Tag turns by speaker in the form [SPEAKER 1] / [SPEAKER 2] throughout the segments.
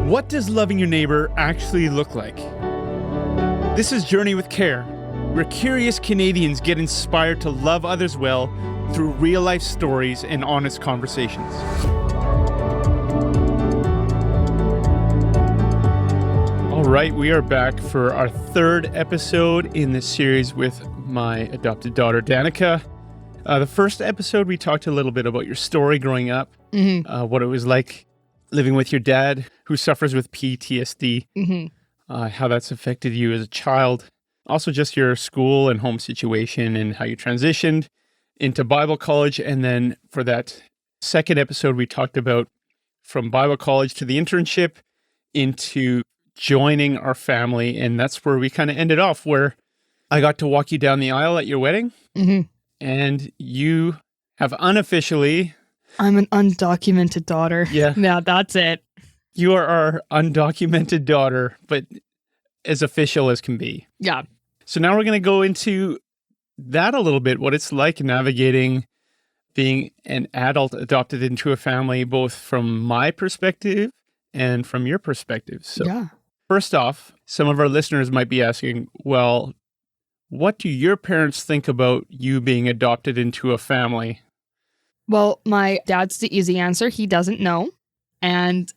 [SPEAKER 1] What does loving your neighbor actually look like? This is Journey with Care, where curious Canadians get inspired to love others well through real-life stories and honest conversations. All right, we are back for our third episode in this series with my adopted daughter, Danika. The first episode, we talked a little bit about your story growing up, what it was like living with your dad who suffers with PTSD, how that's affected you as a child. Also just your school and home situation and how you transitioned into Bible college. And then for that second episode, we talked about from Bible college to the internship into joining our family. And that's where we kind of ended off, where I got to walk you down the aisle at your wedding. And you have unofficially...
[SPEAKER 2] I'm an undocumented daughter. Yeah, that's it.
[SPEAKER 1] You are our undocumented daughter, but as official as can be.
[SPEAKER 2] Yeah.
[SPEAKER 1] So now we're going to go into that a little bit, what it's like navigating being an adult adopted into a family, both from my perspective and from your perspective. So first off, some of our listeners might be asking, well, what do your parents think about you being adopted into a family?
[SPEAKER 2] Well, my dad's the easy answer. He doesn't know. And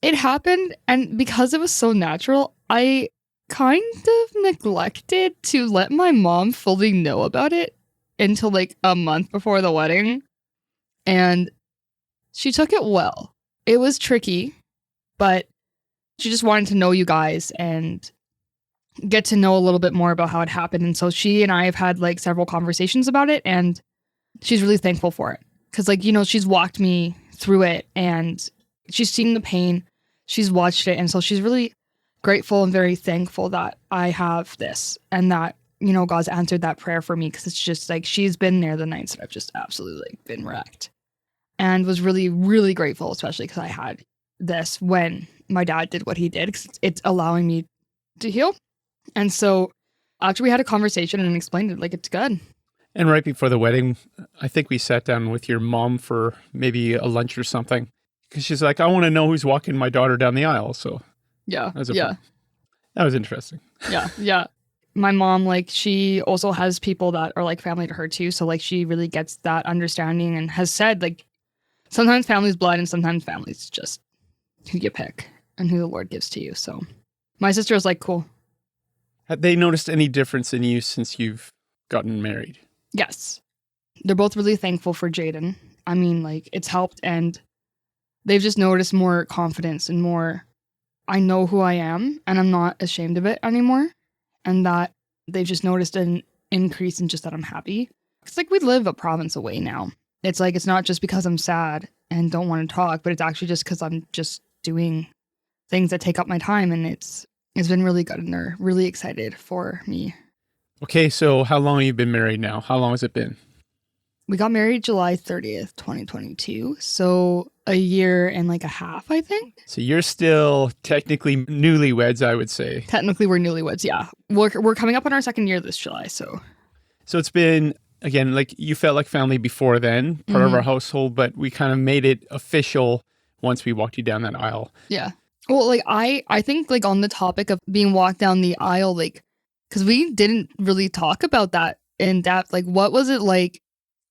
[SPEAKER 2] it happened. And because it was so natural, I kind of neglected to let my mom fully know about it until like a month before the wedding. And she took it well. It was tricky, but she just wanted to know you guys and get to know a little bit more about how it happened. And so she and I have had like several conversations about it, and she's really thankful for it. Because, like, you know, she's walked me through it and she's seen the pain. She's watched it. And so she's really grateful and very thankful that I have this and that, you know, God's answered that prayer for me. Because it's just like she's been there the nights that I've just absolutely been wrecked. And was really, really grateful, especially because I had this when my dad did what he did. Because it's allowing me to heal. And so after we had a conversation and explained it, like, it's good.
[SPEAKER 1] And right before the wedding, I think we sat down with your mom for maybe a lunch or something. Because she's like, I want to know who's walking my daughter down the aisle. So
[SPEAKER 2] that
[SPEAKER 1] was interesting.
[SPEAKER 2] Yeah. My mom, like, she also has people that are like family to her too. So like she really gets that understanding and has said, like, sometimes family's blood and sometimes family's just who you pick and who the Lord gives to you. So my sister was like, cool.
[SPEAKER 1] Have they noticed any difference in you since you've gotten married?
[SPEAKER 2] Yes. They're both really thankful for Jaden. I mean, like, it's helped, and they've just noticed more confidence and more, I know who I am, and I'm not ashamed of it anymore. And that they've just noticed an increase in just that I'm happy. It's like we live a province away now. It's like, it's not just because I'm sad and don't want to talk, but it's actually just because I'm just doing things that take up my time, and it's been really good, and they're really excited for me.
[SPEAKER 1] Okay, so how long have you been married now? How long has it been?
[SPEAKER 2] We got married July 30th, 2022. So a year and like a half, I think.
[SPEAKER 1] So you're still technically newlyweds, I would say.
[SPEAKER 2] Technically, we're newlyweds, yeah. We're coming up on our second year this July, so.
[SPEAKER 1] So it's been, again, like you felt like family before then, part of our household, but we kind of made it official once we walked you down that aisle.
[SPEAKER 2] Yeah. Well, like I think like on the topic of being walked down the aisle, like, because we didn't really talk about that in depth. Like, what was it like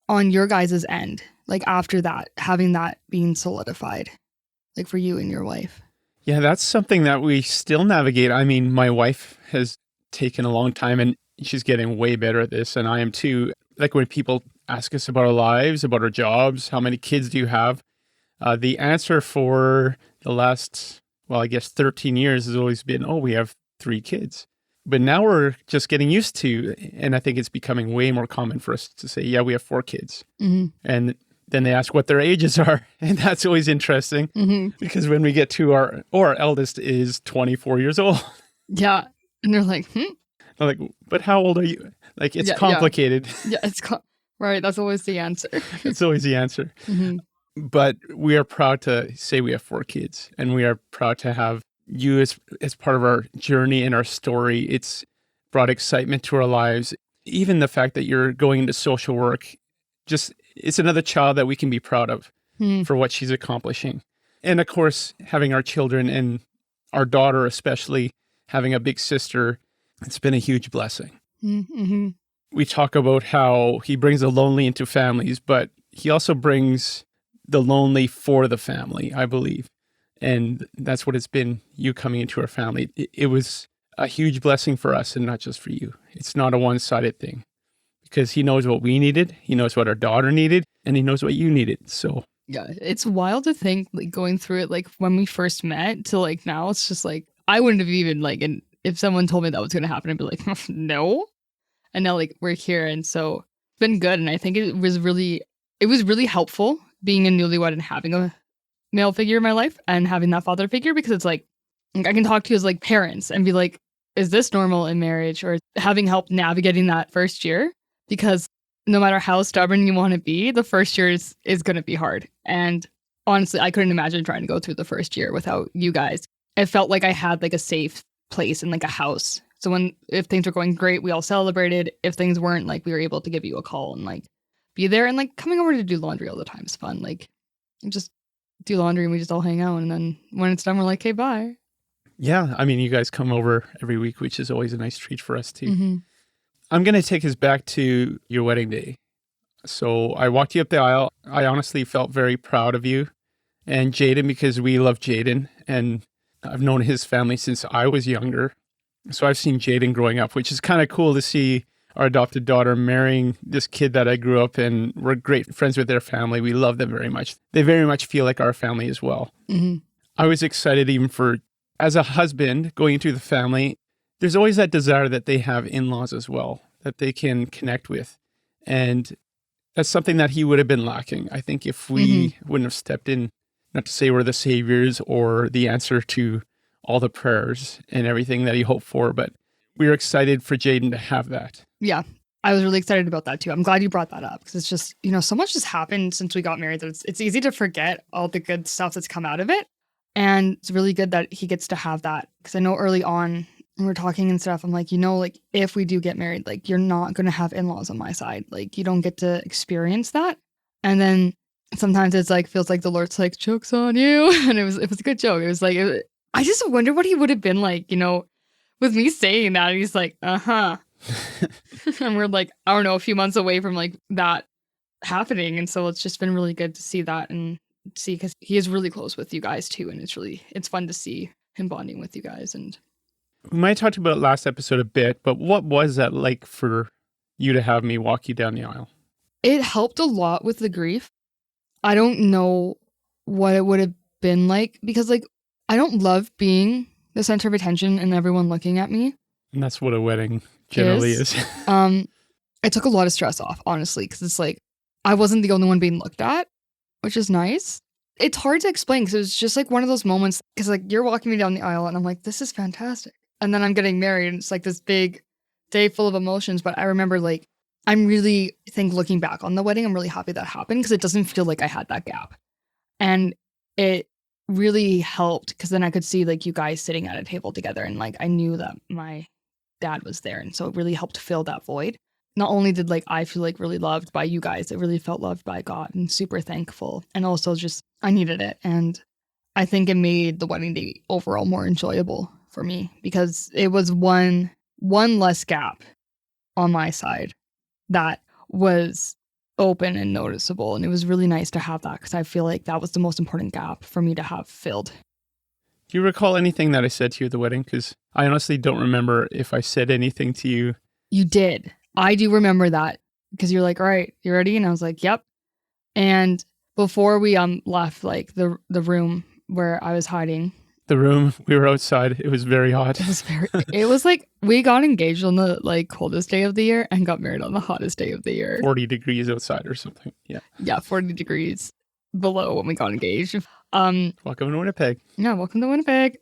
[SPEAKER 2] on your guys' end? Like, after that, having that being solidified, like for you and your wife?
[SPEAKER 1] Yeah, that's something that we still navigate. I mean, my wife has taken a long time and she's getting way better at this. And I am too. Like when people ask us about our lives, about our jobs, how many kids do you have? The answer for the last, well, I guess 13 years has always been, oh, we have 3 kids. But now we're just getting used to, and I think it's becoming way more common for us to say, yeah, we have 4 kids. And then they ask what their ages are. And that's always interesting because when we get to our eldest is 24 years old.
[SPEAKER 2] Yeah. And they're like,
[SPEAKER 1] I'm like, but how old are you? Like, it's complicated.
[SPEAKER 2] Yeah, right. That's always the answer.
[SPEAKER 1] It's always the answer. But we are proud to say we have 4 kids, and we are proud to have you as part of our journey and our story. It's brought excitement to our lives. Even the fact that you're going into social work, just it's another child that we can be proud of for what she's accomplishing. And of course, having our children and our daughter, especially having a big sister, it's been a huge blessing.
[SPEAKER 2] Mm-hmm.
[SPEAKER 1] We talk about how he brings the lonely into families, but he also brings the lonely for the family, I believe. And that's what it's been, you coming into our family. It was a huge blessing for us and not just for you. It's not a one-sided thing because he knows what we needed. He knows what our daughter needed and he knows what you needed. So
[SPEAKER 2] yeah, it's wild to think like going through it, like when we first met to like now, it's just like, I wouldn't have even like, and if someone told me that was going to happen, I'd be like, no. And now like we're here. And so it's been good. And I think it was really helpful being a newlywed and having a male figure in my life and having that father figure, because it's like I can talk to you as like parents and be like, is this normal in marriage? Or having help navigating that first year, because no matter how stubborn you want to be, the first year is going to be hard. And honestly, I couldn't imagine trying to go through the first year without you guys. It felt like I had like a safe place and like a house. So if things were going great, we all celebrated. If things weren't, like we were able to give you a call and like be there. And like coming over to do laundry all the time is fun. Like just do laundry and we just all hang out. And then when it's done, we're like, hey, bye.
[SPEAKER 1] yeah, I mean, you guys come over every week, which is always a nice treat for us too.
[SPEAKER 2] Mm-hmm.
[SPEAKER 1] I'm going to take us back to your wedding day. So I walked you up the aisle. I honestly felt very proud of you and Jaden, because we love Jaden and I've known his family since I was younger. So I've seen Jaden growing up, which is kind of cool to see our adopted daughter marrying this kid that I grew up in. We're great friends with their family. We love them very much. They very much feel like our family as well.
[SPEAKER 2] Mm-hmm.
[SPEAKER 1] I was excited even for, as a husband going into the family, there's always that desire that they have in-laws as well, that they can connect with. And that's something that he would have been lacking. I think if we wouldn't have stepped in, not to say we're the saviors or the answer to all the prayers and everything that he hoped for, but we were excited for Jaden to have that.
[SPEAKER 2] Yeah, I was really excited about that too. I'm glad you brought that up because it's just, so much has happened since we got married that it's easy to forget all the good stuff that's come out of it. And it's really good that he gets to have that, because I know early on when we're talking and stuff, I'm like, like if we do get married, like you're not going to have in-laws on my side. Like you don't get to experience that. And then sometimes it's like, feels like the Lord's like, joke's on you. And it was a good joke. It was like, I just wonder what he would have been like, with me saying that. And he's like, uh-huh. And we're like, I don't know, a few months away from like that happening. And so it's just been really good to see that and see, because he is really close with you guys too. And it's fun to see him bonding with you guys. And
[SPEAKER 1] we might have talked about it last episode a bit, but what was that like for you to have me walk you down the aisle?
[SPEAKER 2] It helped a lot with the grief. I don't know what it would have been like, because like I don't love being the center of attention and everyone looking at me.
[SPEAKER 1] And that's what a wedding generally is.
[SPEAKER 2] It took a lot of stress off, honestly, because it's like I wasn't the only one being looked at, which is nice. It's hard to explain because it was just like one of those moments, because like you're walking me down the aisle and I'm like, this is fantastic. And then I'm getting married and it's like this big day full of emotions. But I remember like, looking back on the wedding, I'm really happy that happened because it doesn't feel like I had that gap. And it really helped because then I could see like you guys sitting at a table together and like I knew that my dad was there. And so it really helped fill that void. Not only did like I feel like really loved by you guys, it really felt loved by God and super thankful. And also just I needed it. And I think it made the wedding day overall more enjoyable for me because it was one less gap on my side that was open and noticeable. And it was really nice to have that because I feel like that was the most important gap for me to have filled.
[SPEAKER 1] Do you recall anything that I said to you at the wedding? Because I honestly don't remember if I said anything to you.
[SPEAKER 2] You did. I do remember that because you're like, all right, you ready? And I was like, yep. And before we left like the room where I was hiding.
[SPEAKER 1] The room, we were outside. It was very hot.
[SPEAKER 2] It was like we got engaged on the like coldest day of the year and got married on the hottest day of the year.
[SPEAKER 1] 40 degrees outside or something. Yeah.
[SPEAKER 2] Yeah, 40 degrees below when we got engaged.
[SPEAKER 1] Welcome to Winnipeg.
[SPEAKER 2] Yeah, welcome to Winnipeg.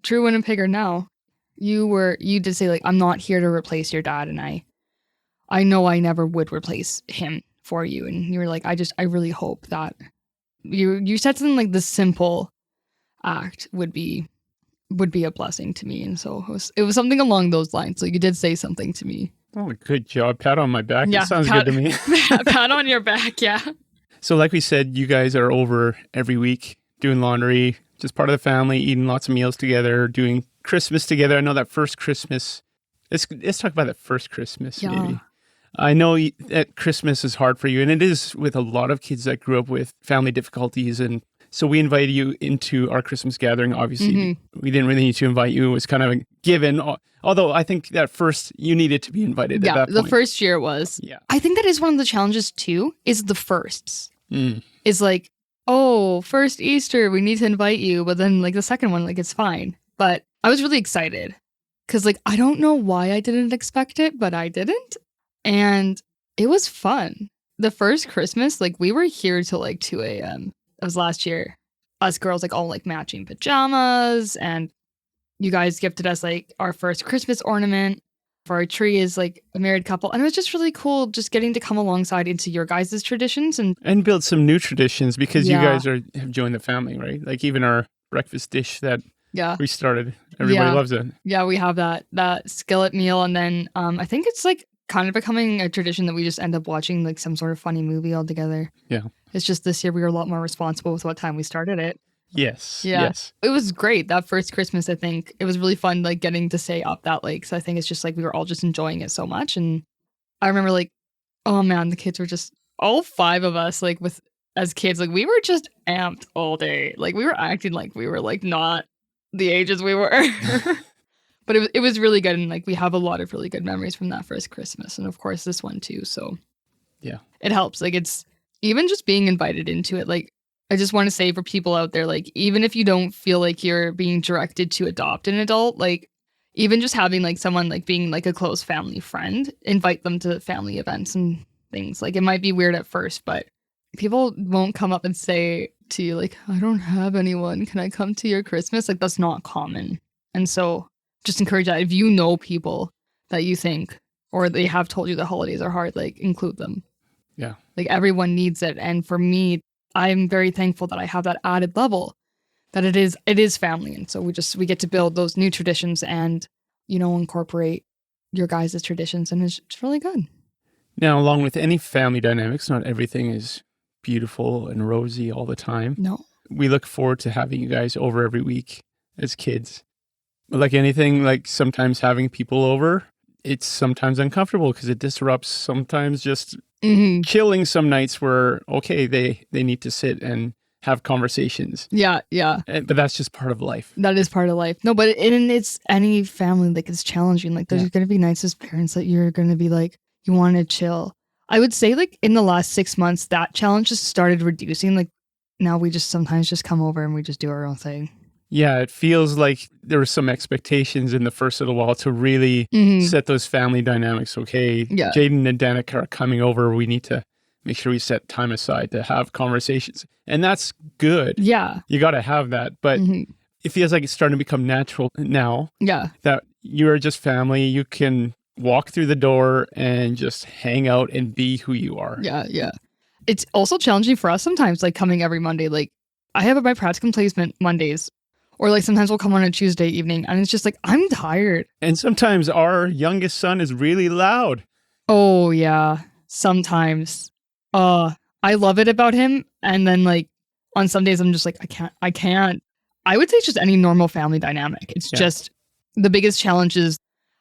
[SPEAKER 2] True Winnipegger now. You did say like, I'm not here to replace your dad, and I know I never would replace him for you. And you were like, I really hope that you said something like the simple act would be a blessing to me. And so it was something along those lines. So you did say something to me.
[SPEAKER 1] Oh, good job. Pat on my back.
[SPEAKER 2] Yeah,
[SPEAKER 1] that sounds good to me.
[SPEAKER 2] Pat on your back, yeah.
[SPEAKER 1] So like we said, you guys are over every week doing laundry, just part of the family, eating lots of meals together, doing Christmas together. I know that first Christmas. Let's talk about that first Christmas, maybe. I know that Christmas is hard for you, and it is with a lot of kids that grew up with family difficulties. And so we invited you into our Christmas gathering. Obviously, we didn't really need to invite you. It was kind of a given. Although I think that first you needed to be invited at that point.
[SPEAKER 2] The first year was.
[SPEAKER 1] Yeah.
[SPEAKER 2] I think that is one of the challenges too, is the firsts. Is like, oh, first Easter, we need to invite you. But then like the second one, like it's fine. But I was really excited because like, I don't know why I didn't expect it, but I didn't. And it was fun. The first Christmas, like we were here till like 2 a.m. That was last year. Us girls like all like matching pajamas, and you guys gifted us like our first Christmas ornament for our tree is like a married couple. And it was just really cool just getting to come alongside into your guys' traditions and
[SPEAKER 1] build some new traditions because you guys have joined the family, right? Like even our breakfast dish that we started, everybody loves it.
[SPEAKER 2] Yeah, we have that skillet meal, and then I think it's like kind of becoming a tradition that we just end up watching like some sort of funny movie all together.
[SPEAKER 1] Yeah.
[SPEAKER 2] It's just this year we were a lot more responsible with what time we started it.
[SPEAKER 1] Yes.
[SPEAKER 2] Yeah.
[SPEAKER 1] Yes.
[SPEAKER 2] It was great. That first Christmas, I think it was really fun, like getting to stay up that late. So I think it's just like we were all just enjoying it so much. And I remember like, oh man, the kids were just all 5 of us, like as kids, like we were just amped all day. Like we were acting like we were like not the ages we were. But it was really good, and like we have a lot of really good memories from that first Christmas, and of course this one too. So
[SPEAKER 1] yeah,
[SPEAKER 2] it helps. Like it's even just being invited into it. Like I just want to say for people out there, like even if you don't feel like you're being directed to adopt an adult, like even just having like someone like being like a close family friend, invite them to family events and things. Like it might be weird at first, but people won't come up and say to you like, I don't have anyone. Can I come to your Christmas? Like that's not common, and so. Just encourage that if you know people that you think or they have told you the holidays are hard, like include them.
[SPEAKER 1] Yeah.
[SPEAKER 2] Like everyone needs it. And for me, I'm very thankful that I have that added level that it is family. And so we get to build those new traditions and, you know, incorporate your guys' traditions, and it's really good.
[SPEAKER 1] Now, along with any family dynamics, not everything is beautiful and rosy all the time.
[SPEAKER 2] No.
[SPEAKER 1] We look forward to having you guys over every week as kids. Like anything, like sometimes having people over, it's sometimes uncomfortable because it disrupts sometimes just chilling some nights where, okay, they need to sit and have conversations.
[SPEAKER 2] Yeah, yeah.
[SPEAKER 1] But that's just part of life.
[SPEAKER 2] That is part of life. No, but it's any family, like it's challenging. Like there's going to be nights as parents that you're going to be like, you want to chill. I would say like in the last 6 months, that challenge just started reducing. Like now we just sometimes just come over and we just do our own thing.
[SPEAKER 1] Yeah, it feels like there were some expectations in the first little while to really set those family dynamics. Okay, Jaden and Danika are coming over. We need to make sure we set time aside to have conversations. And that's good.
[SPEAKER 2] Yeah.
[SPEAKER 1] You got to have that. But it feels like it's starting to become natural now.
[SPEAKER 2] Yeah.
[SPEAKER 1] That you're just family. You can walk through the door and just hang out and be who you are.
[SPEAKER 2] Yeah, yeah. It's also challenging for us sometimes, like coming every Monday. Like I have my practicum placement Mondays. Or like sometimes we'll come on a Tuesday evening and it's just like, I'm tired.
[SPEAKER 1] And sometimes our youngest son is really loud.
[SPEAKER 2] Oh yeah. Sometimes. I love it about him. And then like on some days I'm just like, I can't. I would say it's just any normal family dynamic. It's just the biggest challenge is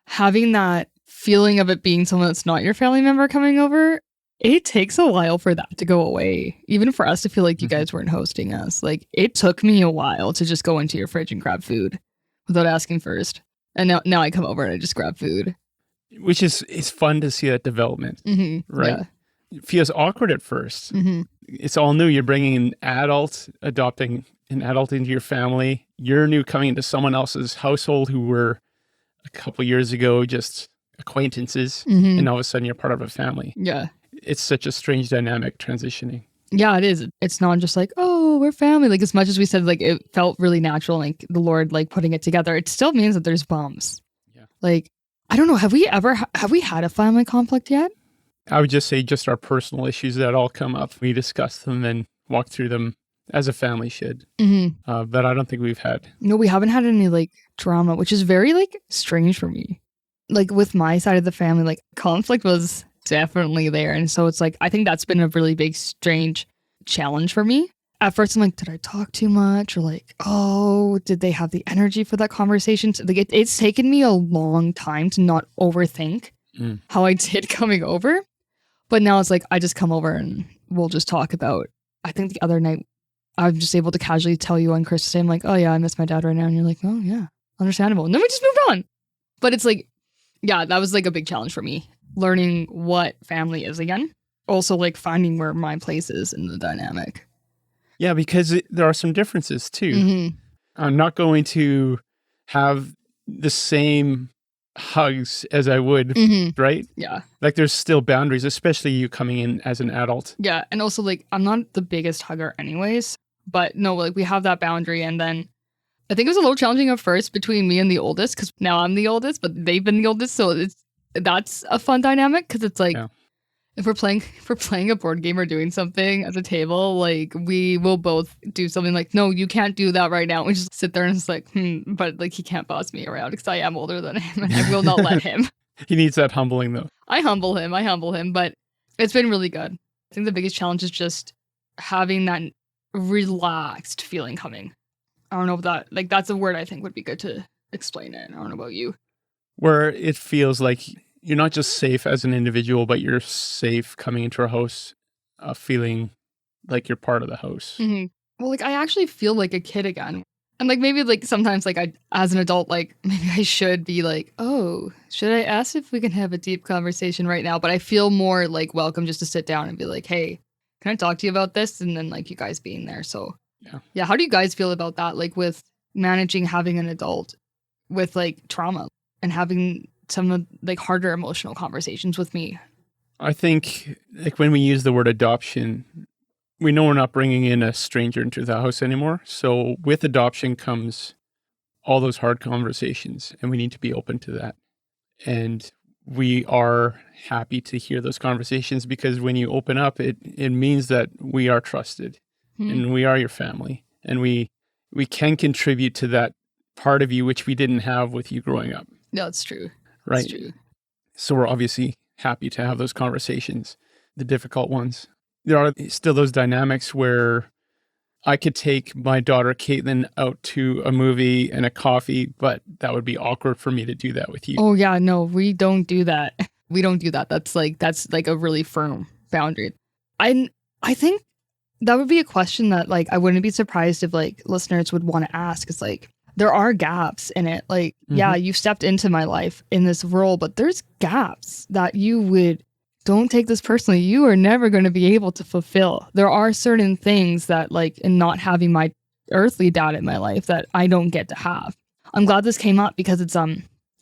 [SPEAKER 2] having that feeling of it being someone that's not your family member coming over. It takes a while for that to go away. Even for us to feel like you guys weren't hosting us. Like it took me a while to just go into your fridge and grab food without asking first. And now I come over and I just grab food.
[SPEAKER 1] Which it's fun to see that development, right?
[SPEAKER 2] Yeah.
[SPEAKER 1] It feels awkward at first. It's all new. You're bringing an adult, adopting an adult into your family. You're new coming into someone else's household who were a couple years ago just acquaintances. And all of a sudden you're part of a family.
[SPEAKER 2] Yeah.
[SPEAKER 1] It's such a strange dynamic transitioning.
[SPEAKER 2] Yeah, it is. It's not just like, oh, we're family. Like as much as we said, like it felt really natural, like the Lord, like putting it together. It still means that there's bumps.
[SPEAKER 1] Yeah.
[SPEAKER 2] Like, I don't know. Have we had a family conflict yet?
[SPEAKER 1] I would just say just our personal issues that all come up. We discuss them and walk through them as a family should. But I don't think we've had.
[SPEAKER 2] No, we haven't had any like drama, which is very like strange for me. Like with my side of the family, like conflict was definitely there. And so it's like, I think that's been a really big, strange challenge for me. at first I'm like, did I talk too much? Or like, oh, did they have the energy for that conversation? So, like it's taken me a long time to not overthink how I did coming over. But now it's like, I just come over and we'll just talk about, I think the other night, I'm just able to casually tell you on Christmas Day, I'm like, oh yeah, I miss my dad right now. And you're like, oh yeah, understandable. And then we just moved on. But it's like, yeah, that was like a big challenge for me. Learning what family is again. Also like finding where my place is in the dynamic.
[SPEAKER 1] Yeah, because there are some differences too. I'm not going to have the same hugs as I would, right?
[SPEAKER 2] Yeah.
[SPEAKER 1] Like there's still boundaries, especially you coming in as an adult.
[SPEAKER 2] Yeah. And also like, I'm not the biggest hugger anyways, but no, like we have that boundary. And then I think it was a little challenging at first between me and the oldest, because now I'm the oldest, but they've been the oldest. So that's a fun dynamic, because it's like, if we're playing a board game or doing something at the table, like we will both do something like, no, you can't do that right now. We just sit there and it's like, but like he can't boss me around because I am older than him and I will not let him.
[SPEAKER 1] He needs that humbling though.
[SPEAKER 2] I humble him, but it's been really good. I think the biggest challenge is just having that relaxed feeling coming. I don't know if that's a word I think would be good to explain it. I don't know about you.
[SPEAKER 1] Where it feels like you're not just safe as an individual, but you're safe coming into our house, feeling like you're part of the house.
[SPEAKER 2] Well, like I actually feel like a kid again. And like maybe like sometimes like I, as an adult, like maybe I should be like, oh, should I ask if we can have a deep conversation right now? But I feel more like welcome just to sit down and be like, hey, can I talk to you about this? And then like you guys being there. So yeah. How do you guys feel about that? Like with managing having an adult with like trauma and having some of like harder emotional conversations with me?
[SPEAKER 1] I think like when we use the word adoption, we know we're not bringing in a stranger into the house anymore. So with adoption comes all those hard conversations, and we need to be open to that. And we are happy to hear those conversations, because when you open up, it means that we are trusted and we are your family, and we can contribute to that part of you which we didn't have with you growing up.
[SPEAKER 2] No, it's true.
[SPEAKER 1] Right.
[SPEAKER 2] It's true.
[SPEAKER 1] So we're obviously happy to have those conversations, the difficult ones. There are still those dynamics where I could take my daughter Caitlin out to a movie and a coffee, but that would be awkward for me to do that with you.
[SPEAKER 2] Oh yeah, no, we don't do that. We don't do that. That's like a really firm boundary. I think that would be a question that like I wouldn't be surprised if like listeners would want to ask. It's like, there are gaps in it. Like, yeah, you stepped into my life in this role, but there's gaps that don't take this personally, you are never going to be able to fulfill. There are certain things that like in not having my earthly dad in my life that I don't get to have. I'm glad this came up because it's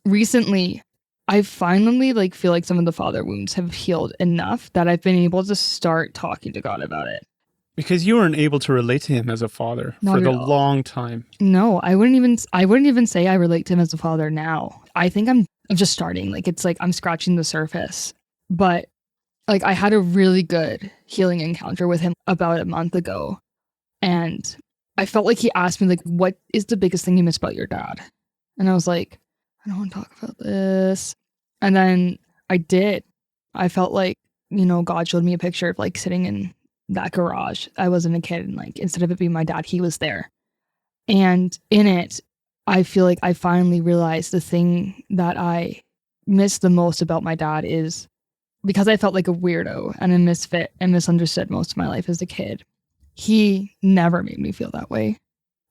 [SPEAKER 2] recently I finally like feel like some of the father wounds have healed enough that I've been able to start talking to God about it.
[SPEAKER 1] Because you weren't able to relate to him as a father for the long time.
[SPEAKER 2] No, I wouldn't even say I relate to him as a father now. I think I'm just starting. Like it's like I'm scratching the surface. But like I had a really good healing encounter with him about a month ago. And I felt like he asked me like, what is the biggest thing you miss about your dad? And I was like, I don't want to talk about this. And then I did. I felt like, God showed me a picture of like sitting in that garage. I wasn't a kid, and like instead of it being my dad, he was there. And in it, I feel like I finally realized the thing that I miss the most about my dad is because I felt like a weirdo and a misfit and misunderstood most of my life as a kid. He never made me feel that way.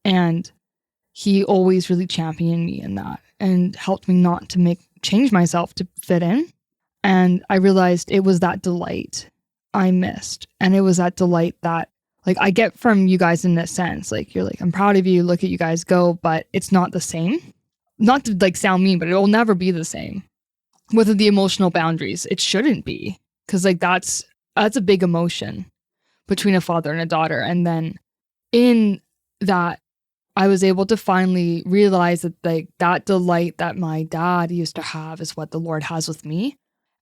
[SPEAKER 2] And he always really championed me in that and helped me not to change myself to fit in. And I realized it was that delight I missed. And it was that delight that like I get from you guys in this sense. Like you're like, I'm proud of you, look at you guys go, but it's not the same. Not to like sound mean, but it will never be the same. With the emotional boundaries, it shouldn't be. Because like that's a big emotion between a father and a daughter. And then in that, I was able to finally realize that like that delight that my dad used to have is what the Lord has with me.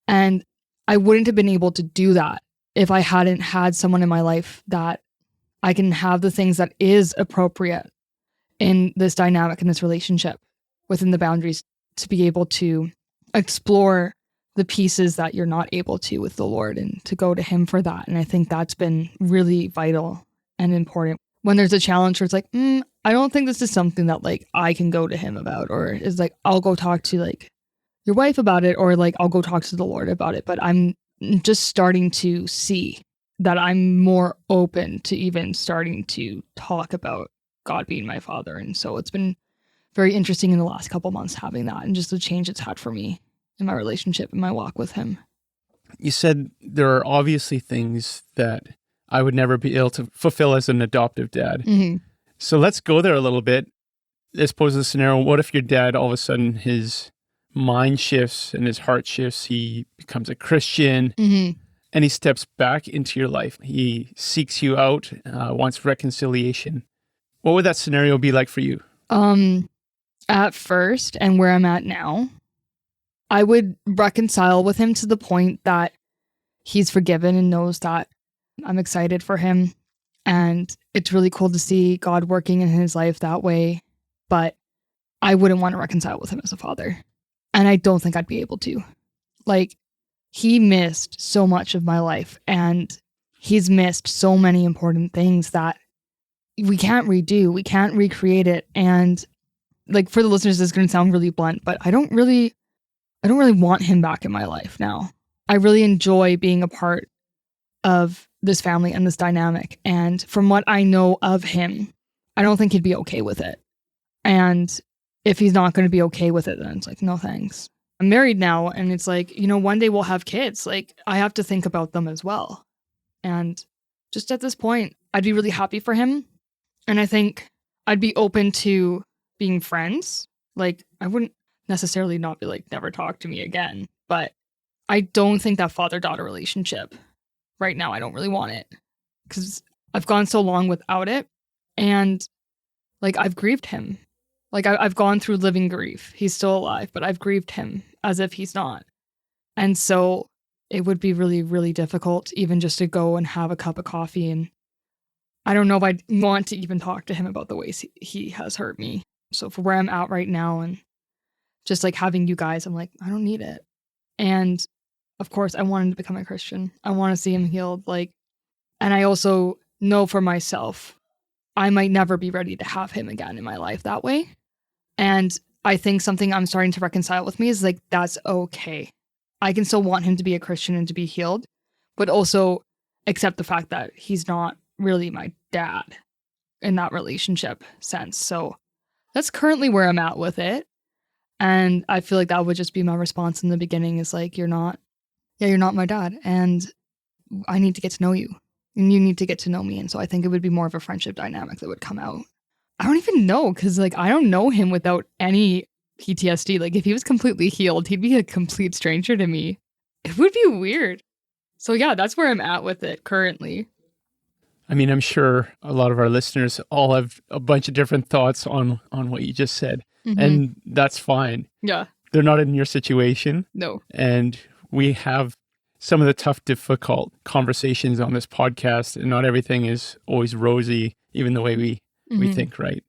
[SPEAKER 2] And I wouldn't have been able to do that if I hadn't had someone in my life that I can have the things that is appropriate in this dynamic, in this relationship, within the boundaries, to be able to explore the pieces that you're not able to with the Lord and to go to him for that. And I think that's been really vital and important. When there's a challenge where it's like, I don't think this is something that like I can go to him about, or is like, I'll go talk to like your wife about it, or like I'll go talk to the Lord about it. But I'm just starting to see that I'm more open to even starting to talk about God being my father. And so it's been very interesting in the last couple months having that, and just the change it's had for me in my relationship and my walk with him.
[SPEAKER 1] You said there are obviously things that I would never be able to fulfill as an adoptive dad.
[SPEAKER 2] Mm-hmm.
[SPEAKER 1] So let's go there a little bit. Let's pose a scenario. What if your dad, all of a sudden, his mind shifts and his heart shifts? He becomes a Christian, and he steps back into your life. He seeks you out, wants reconciliation. What would that scenario be like for you?
[SPEAKER 2] At first, and where I'm at now, I would reconcile with him to the point that he's forgiven and knows that I'm excited for him. And it's really cool to see God working in his life that way. But I wouldn't want to reconcile with him as a father. And I don't think I'd be able to. Like, he missed so much of my life, and he's missed so many important things that we can't redo. We can't recreate it. And like, for the listeners, this is going to sound really blunt, but I don't really want him back in my life now. I really enjoy being a part of this family and this dynamic. And from what I know of him, I don't think he'd be okay with it. And if he's not going to be okay with it, then it's like, no thanks. I'm married now, and it's like, one day we'll have kids. Like, I have to think about them as well. And just at this point, I'd be really happy for him. And I think I'd be open to being friends. Like, I wouldn't necessarily not be like, never talk to me again. But I don't think that father-daughter relationship right now, I don't really want it. Because I've gone so long without it. And like, I've grieved him. Like, I've gone through living grief. He's still alive, but I've grieved him as if he's not. And so it would be really, really difficult even just to go and have a cup of coffee. And I don't know if I'd want to even talk to him about the ways he has hurt me. So for where I'm at right now, and just like having you guys, I'm like, I don't need it. And of course, I want him to become a Christian. I want to see him healed. Like, and I also know for myself, I might never be ready to have him again in my life that way. And I think something I'm starting to reconcile with me is like, that's okay. I can still want him to be a Christian and to be healed, but also accept the fact that he's not really my dad in that relationship sense. So that's currently where I'm at with it. And I feel like that would just be my response in the beginning, is like, you're not my dad. And I need to get to know you, and you need to get to know me. And so I think it would be more of a friendship dynamic that would come out. I don't even know, because like, I don't know him without any PTSD. Like, if he was completely healed, he'd be a complete stranger to me. It would be weird. So yeah, that's where I'm at with it currently.
[SPEAKER 1] I mean, I'm sure a lot of our listeners all have a bunch of different thoughts on what you just said. And that's fine.
[SPEAKER 2] Yeah.
[SPEAKER 1] They're not in your situation.
[SPEAKER 2] No.
[SPEAKER 1] And we have some of the tough, difficult conversations on this podcast, and not everything is always rosy, even the way we think, right?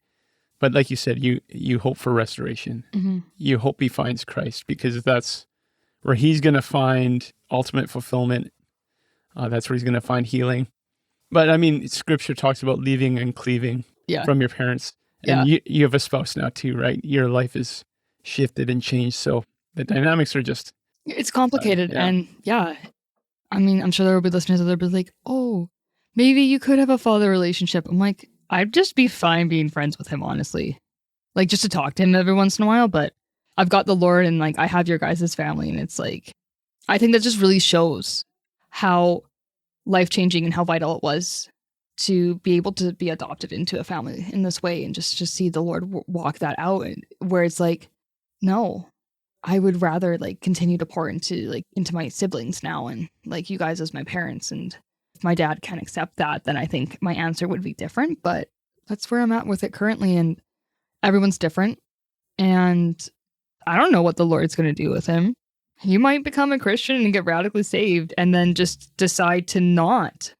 [SPEAKER 1] But like you said, you hope for restoration. You hope he finds Christ, because that's where he's going to find ultimate fulfillment. That's where he's going to find healing. But I mean, scripture talks about leaving and cleaving from your parents. And you have a spouse now too, right? Your life is shifted and changed. So the dynamics are just...
[SPEAKER 2] It's complicated. And I mean, I'm sure there will be listeners that will be like, oh, maybe you could have a father relationship. I'm like, I'd just be fine being friends with him, honestly. Like, just to talk to him every once in a while. But I've got the Lord, and like, I have your guys' family. And it's like, I think that just really shows how life-changing and how vital it was to be able to be adopted into a family in this way, and just see the Lord walk that out, where it's like, no, I would rather like continue to pour into my siblings now, and like you guys as my parents. And if my dad can't accept that, then I think my answer would be different. But that's where I'm at with it currently, and everyone's different. And I don't know what the Lord's going to do with him. He might become a Christian and get radically saved, and then just decide to not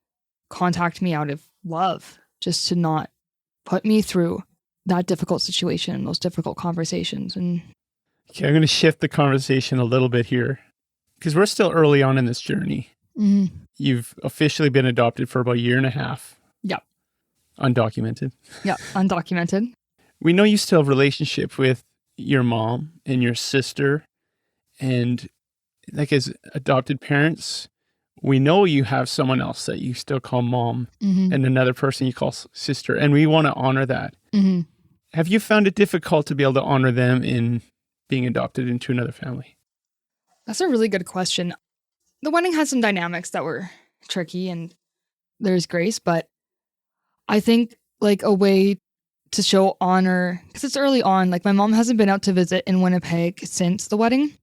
[SPEAKER 2] contact me out of love, just to not put me through that difficult situation and those difficult conversations. And
[SPEAKER 1] okay, I'm going to shift the conversation a little bit here, because we're still early on in this journey. You've officially been adopted for about a year and a half.
[SPEAKER 2] Yeah.
[SPEAKER 1] Undocumented.
[SPEAKER 2] Yeah, undocumented.
[SPEAKER 1] We know you still have a relationship with your mom and your sister, and like as adopted parents, we know you have someone else that you still call mom and another person you call sister, and we want to honor that. Have you found it difficult to be able to honor them in being adopted into another family?
[SPEAKER 2] That's a really good question. The wedding had some dynamics that were tricky, and there's grace, but I think like a way to show honor, because it's early on, like my mom hasn't been out to visit in Winnipeg since the wedding,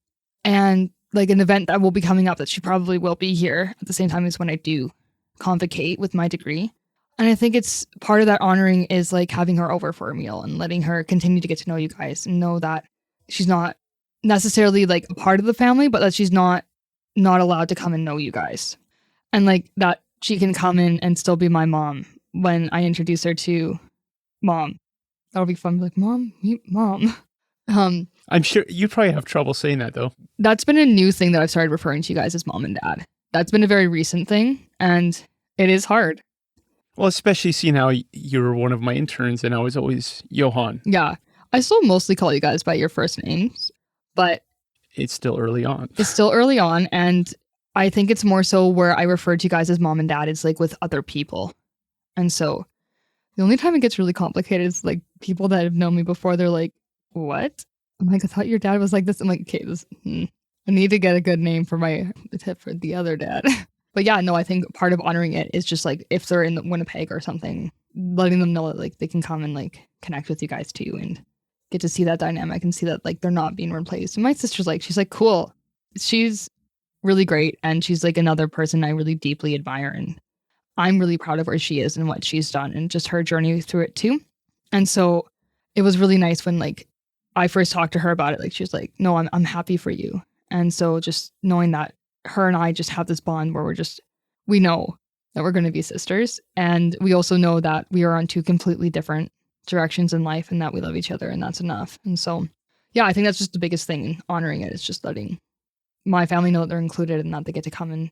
[SPEAKER 2] and like an event that will be coming up that she probably will be here at the same time as when I do convocate with my degree. And I think it's part of that honoring is like having her over for a meal and letting her continue to get to know you guys and know that she's not necessarily like a part of the family, but that she's not allowed to come and know you guys. And like that she can come in and still be my mom when I introduce her to mom. That'll be fun. Like, mom, meet mom.
[SPEAKER 1] I'm sure you probably have trouble saying that though.
[SPEAKER 2] That's been a new thing that I've started referring to you guys as mom and dad. That's been a very recent thing, and it is hard.
[SPEAKER 1] Well, especially seeing how you were one of my interns and I was always Johan.
[SPEAKER 2] Yeah. I still mostly call you guys by your first names, but
[SPEAKER 1] it's still early on.
[SPEAKER 2] It's still early on, and I think it's more so where I refer to you guys as mom and dad is like with other people. And so the only time it gets really complicated is like people that have known me before, they're like, what? I'm like, I thought your dad was like this. I'm like, okay, I need to get a good name for the other dad. But yeah, no, I think part of honoring it is just like if they're in Winnipeg or something, letting them know that like they can come and like connect with you guys too and get to see that dynamic and see that like they're not being replaced. And my sister's like, she's like, cool. She's really great. And she's like another person I really deeply admire. And I'm really proud of where she is and what she's done and just her journey through it too. And so it was really nice when like I first talked to her about it. Like she was like, no, I'm happy for you. And so just knowing that her and I just have this bond where we know that we're going to be sisters. And we also know that we are on two completely different directions in life and that we love each other and that's enough. And so, yeah, I think that's just the biggest thing in honoring it is just letting my family know that they're included and that they get to come and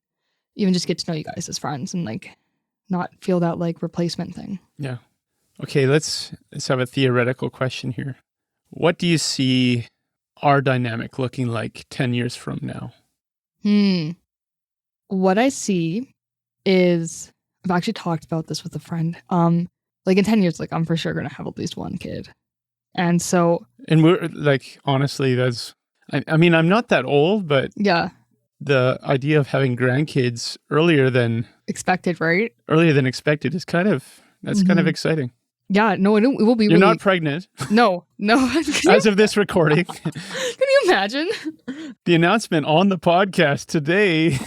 [SPEAKER 2] even just get to know you guys as friends and like not feel that like replacement thing.
[SPEAKER 1] Yeah. Okay, let's have a theoretical question here. What do you see our dynamic looking like 10 years from now?
[SPEAKER 2] What I see is, I've actually talked about this with a friend. Like in 10 years, like I'm for sure going to have at least one kid. And so.
[SPEAKER 1] And we're like, honestly, I mean, I'm not that old, but.
[SPEAKER 2] Yeah.
[SPEAKER 1] The idea of having grandkids earlier than.
[SPEAKER 2] Expected, right?
[SPEAKER 1] Earlier than expected is kind of exciting.
[SPEAKER 2] Yeah, no, it will be.
[SPEAKER 1] You're not pregnant.
[SPEAKER 2] No.
[SPEAKER 1] As of this recording.
[SPEAKER 2] Can you imagine?
[SPEAKER 1] The announcement on the podcast today.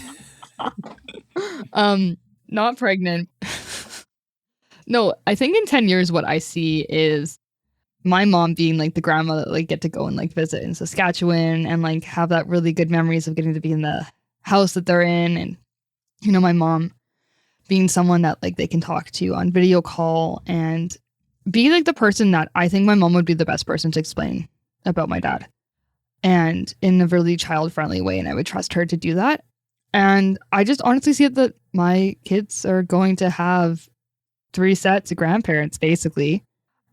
[SPEAKER 2] Not pregnant. No, I think in 10 years, what I see is my mom being like the grandma that like get to go and like visit in Saskatchewan and like have that really good memories of getting to be in the house that they're in. And, you know, my mom being someone that like they can talk to on video call and be like the person that I think my mom would be the best person to explain about my dad and in a really child-friendly way. And I would trust her to do that. And I just honestly see that my kids are going to have 3 sets of grandparents, basically.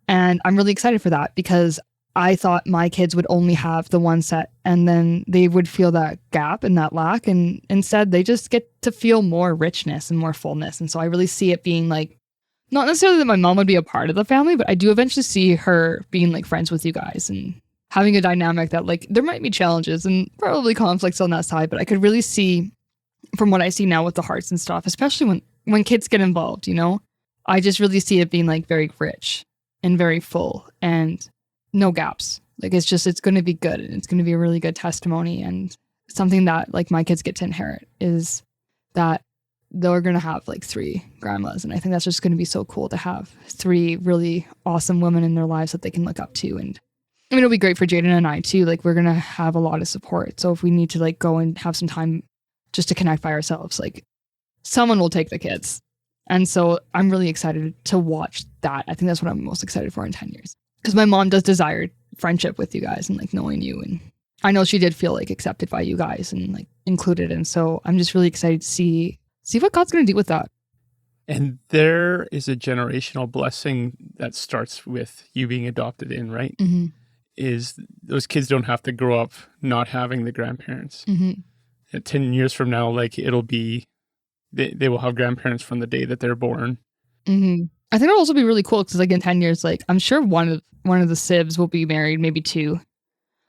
[SPEAKER 2] And I'm really excited for that because I thought my kids would only have the 1 set and then they would feel that gap and that lack. And instead, they just get to feel more richness and more fullness. And so I really see it being like, not necessarily that my mom would be a part of the family, but I do eventually see her being like friends with you guys and having a dynamic that like there might be challenges and probably conflicts on that side. But I could really see from what I see now with the hearts and stuff, especially when kids get involved, you know, I just really see it being like very rich and very full and no gaps. Like it's going to be good and it's going to be a really good testimony. And something that like my kids get to inherit is that they're going to have like 3 grandmas. And I think that's just going to be so cool to have 3 really awesome women in their lives that they can look up to. And I mean, it'll be great for Jaden and I too. Like we're going to have a lot of support. So if we need to like go and have some time just to connect by ourselves, like someone will take the kids. And so I'm really excited to watch that. I think that's what I'm most excited for in 10 years. Because my mom does desire friendship with you guys and like knowing you. And I know she did feel like accepted by you guys and like included. And so I'm just really excited to see what God's going to do with that.
[SPEAKER 1] And there is a generational blessing that starts with you being adopted in, right?
[SPEAKER 2] Mm-hmm.
[SPEAKER 1] Is those kids don't have to grow up not having the grandparents.
[SPEAKER 2] Mm-hmm.
[SPEAKER 1] 10 years from now, like it'll be, they will have grandparents from the day that they're born.
[SPEAKER 2] Mm-hmm. I think it'll also be really cool because like in 10 years, like I'm sure one of the sibs will be married, maybe two,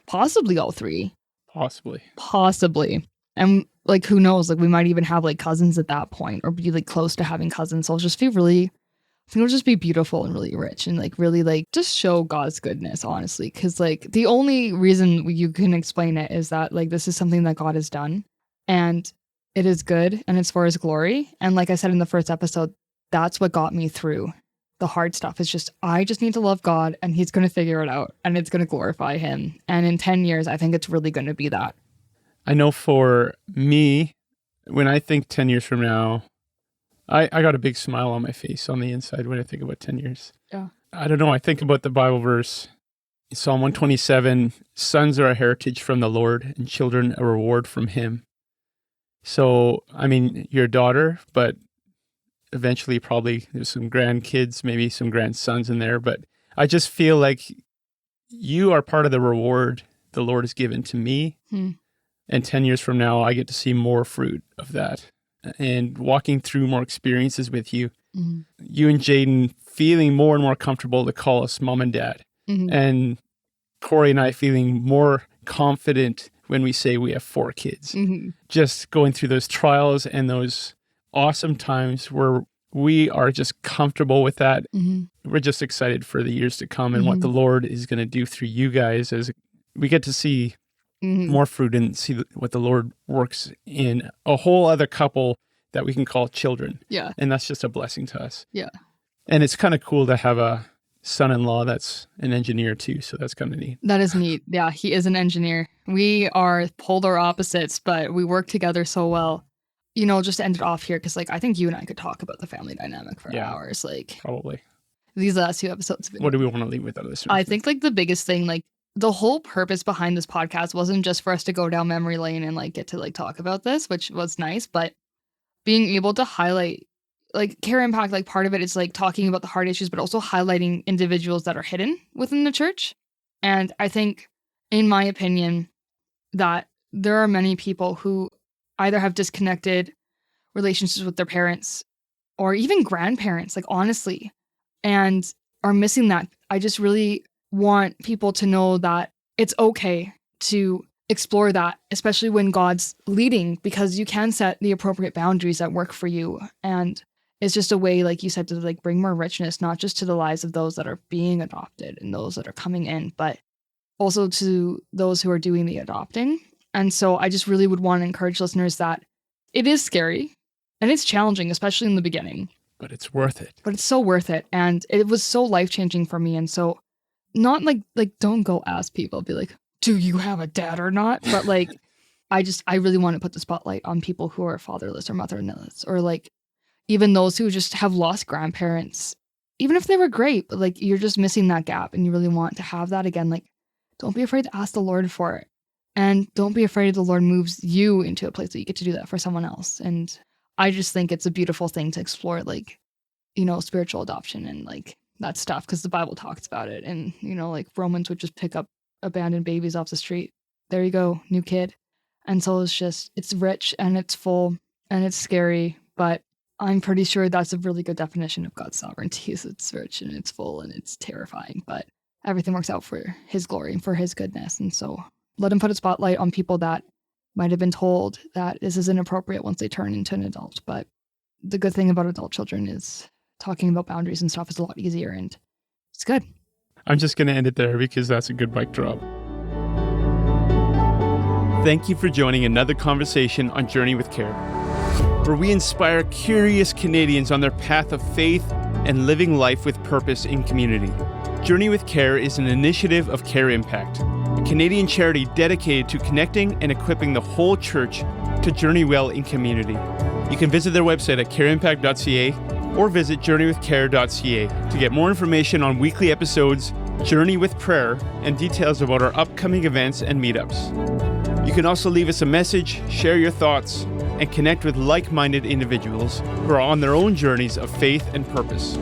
[SPEAKER 2] possibly all three. Possibly. And like, who knows? Like we might even have like cousins at that point or be like close to having cousins. So it'll just be really, I think it'll just be beautiful and really rich and like really like just show God's goodness, honestly. Cause like the only reason you can explain it is that like this is something that God has done and it is good and it's for his glory. And like I said in the first episode, that's what got me through the hard stuff. Is just, I just need to love God and he's going to figure it out and it's going to glorify him. And in 10 years, I think it's really going to be that.
[SPEAKER 1] I know for me, when I think 10 years from now, I got a big smile on my face on the inside when I think about 10 years.
[SPEAKER 2] Yeah.
[SPEAKER 1] I don't know. I think about the Bible verse, Psalm 127, sons are a heritage from the Lord and children a reward from him. So, I mean, you're a daughter, but eventually probably there's some grandkids, maybe some grandsons in there. But I just feel like you are part of the reward the Lord has given to me. And 10 years from now, I get to see more fruit of that. And walking through more experiences with you, you and Jaden feeling more and more comfortable to call us mom and dad. And Corey and I feeling more confident when we say we have 4 kids. Just going through those trials and those awesome times where we are just comfortable with that. We're just excited for the years to come and what the Lord is going to do through you guys as we get to see more fruit and see what the Lord works in a whole other couple that we can call children.
[SPEAKER 2] Yeah.
[SPEAKER 1] And that's just a blessing to us.
[SPEAKER 2] Yeah.
[SPEAKER 1] And it's kind of cool to have a son-in-law that's an engineer too. So that's kind of neat.
[SPEAKER 2] That is neat. Yeah, he is an engineer. We are polar opposites, but we work together so well. You know, just to end it off here, because like I think you and I could talk about the family dynamic for hours. Like
[SPEAKER 1] probably
[SPEAKER 2] these last 2 episodes.
[SPEAKER 1] What do we want to leave with out of this?
[SPEAKER 2] I think like the biggest thing, like the whole purpose behind this podcast wasn't just for us to go down memory lane and like get to like talk about this, which was nice, but being able to highlight like Care Impact, like part of it is like talking about the hard issues, but also highlighting individuals that are hidden within the church. And I think, in my opinion, that there are many people who either have disconnected relationships with their parents or even grandparents, like honestly, and are missing that. I just really want people to know that it's okay to explore that, especially when God's leading, because you can set the appropriate boundaries that work for you. And it's just a way, like you said, to like bring more richness, not just to the lives of those that are being adopted and those that are coming in, but also to those who are doing the adopting. And so I just really would want to encourage listeners that it is scary and it's challenging, especially in the beginning.
[SPEAKER 1] But it's worth it. But
[SPEAKER 2] it's so worth it. And it was so life-changing for me. And so not like don't go ask people, be like, do you have a dad or not? But like, I really want to put the spotlight on people who are fatherless or motherless, or like even those who just have lost grandparents, even if they were great, but like you're just missing that gap and you really want to have that again. Like, don't be afraid to ask the Lord for it. And don't be afraid the Lord moves you into a place that you get to do that for someone else. And I just think it's a beautiful thing to explore, like, you know, spiritual adoption and like that stuff, because the Bible talks about it. And, you know, like Romans would just pick up abandoned babies off the street. There you go, new kid. And so it's rich and it's full and it's scary, but I'm pretty sure that's a really good definition of God's sovereignty. Is it's rich and it's full and it's terrifying, but everything works out for his glory and for his goodness. And so let him put a spotlight on people that might have been told that this is inappropriate once they turn into an adult. But the good thing about adult children is talking about boundaries and stuff is a lot easier, and it's good.
[SPEAKER 1] I'm just going to end it there because that's a good mic drop. Thank you for joining another conversation on Journey with Care, where we inspire curious Canadians on their path of faith and living life with purpose in community. Journey with Care is an initiative of Care Impact, a Canadian charity dedicated to connecting and equipping the whole church to journey well in community. You can visit their website at careimpact.ca or visit journeywithcare.ca to get more information on weekly episodes, Journey with Prayer, and details about our upcoming events and meetups. You can also leave us a message, share your thoughts, and connect with like-minded individuals who are on their own journeys of faith and purpose.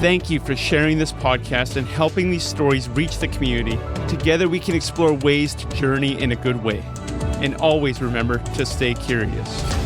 [SPEAKER 1] Thank you for sharing this podcast and helping these stories reach the community. Together we can explore ways to journey in a good way. And always remember to stay curious.